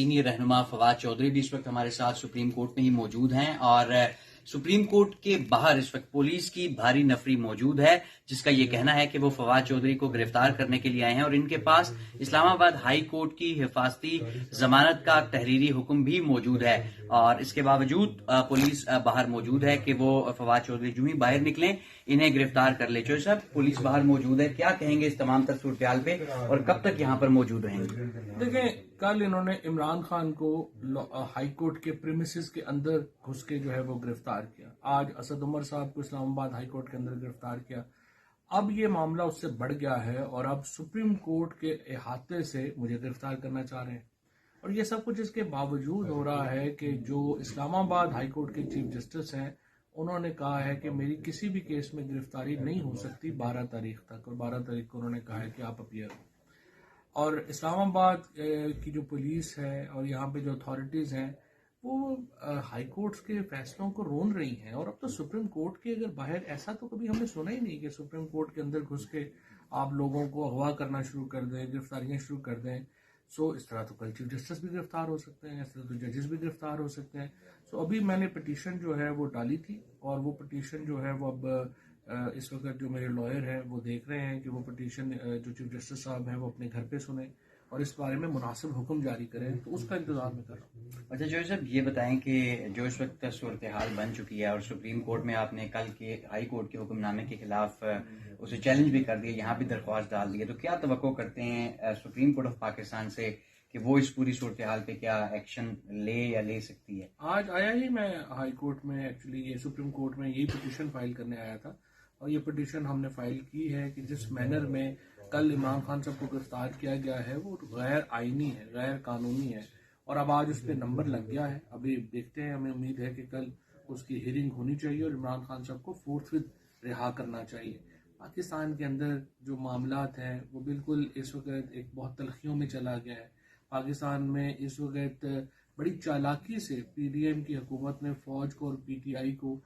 Senior रहनुमा फवाद चौधरी भी इस वक्त हमारे साथ सुप्रीम कोर्ट में ही मौजूद हैं और सुप्रीम कोर्ट के बाहर इस वक्त पुलिस की भारी नफरी मौजूद है, जिसका ये कहना है कि वो फवाद चौधरी को गिरफ्तार करने के लिए आए हैं और इनके पास इस्लामाबाद हाई कोर्ट की हिफाजती जमानत का तहरीरी हुक्म भी मौजूद है। और इसके बावजूद पुलिस बाहर मौजूद है कि वो फवाद चौधरी जो ही बाहर निकलें इन्हें गिरफ्तार कर ले। चौधरी साहब, पुलिस बाहर मौजूद है, क्या कहेंगे इस तमाम तर सूरत पे और कब तक यहाँ पर मौजूद रहेंगे? देखें, कल इन्होंने इमरान खान को हाई कोर्ट के प्रीमिसेस के अंदर घुस के जो है वो गिरफ्तार किया। आज असद उमर साहब को इस्लामाबाद हाई कोर्ट के अंदर गिरफ्तार किया। अब ये मामला उससे बढ़ गया है और अब सुप्रीम कोर्ट के अहाते से मुझे गिरफ्तार करना चाह रहे हैं। और ये सब कुछ इसके बावजूद हो रहा है कि जो इस्लामाबाद हाई कोर्ट के चीफ जस्टिस हैं, उन्होंने कहा है कि मेरी किसी भी केस में गिरफ्तारी नहीं हो सकती 12 तारीख तक, और 12 तारीख को उन्होंने कहा है कि आप अपीयर हो। और इस्लामाबाद की जो पुलिस है और यहाँ पे जो अथॉरिटीज़ हैं वो हाई कोर्ट्स के फैसलों को रोन रही हैं। और अब तो सुप्रीम कोर्ट के अगर बाहर, ऐसा तो कभी हमने सुना ही नहीं कि सुप्रीम कोर्ट के अंदर घुस के आप लोगों को अगवा करना शुरू कर दें, गिरफ्तारियाँ शुरू कर दें। सो इस तरह तो कल चीफ जस्टिस भी गिरफ्तार हो सकते हैं, इस तरह तो जजेस भी गिरफ्तार हो सकते हैं। सो अभी मैंने पिटीशन जो है वो डाली थी और वो पिटीशन जो है वो अब इस वक्त जो मेरे लॉयर हैं वो देख रहे हैं कि वो पिटीशन जो चीफ जस्टिस साहब हैं वो अपने घर पे सुने और इस बारे में मुनासिब हुक्म जारी करें, तो उसका इंतजार मैं कर रहा हूँ। अच्छा जो साहब, ये बताएं कि जो इस वक्त सूरत हाल बन चुकी है और सुप्रीम कोर्ट में आपने कल के हाई कोर्ट के हुक्मनामे के खिलाफ उसे चैलेंज भी कर दिया, यहाँ भी दरख्वास्त डाल दी है, तो क्या तवक्को करते हैं सुप्रीम कोर्ट ऑफ पाकिस्तान से कि वो इस पूरी सूरत हाल पे क्या एक्शन ले या ले सकती है? आज आया ही मैं हाई कोर्ट में, एक्चुअली ये सुप्रीम कोर्ट में यही पिटीशन फाइल करने आया था और ये पिटीशन हमने फाइल की है कि जिस मैनर में कल इमरान खान साहब को गिरफ्तार किया गया है वो गैर आईनी है, गैर कानूनी है। और अब आज उस पर नंबर लग गया है। अभी देखते हैं, हमें उम्मीद है कि कल उसकी हियरिंग होनी चाहिए और इमरान खान साहब को फोर्थविथ रिहा करना चाहिए। पाकिस्तान के अंदर जो मामलात हैं वो बिल्कुल इस वक्त एक बहुत तलखियों में चला गया है। पाकिस्तान में इस वक्त बड़ी चालाकी से पीडीएम की हुकूमत ने फौज को और पीटीआई को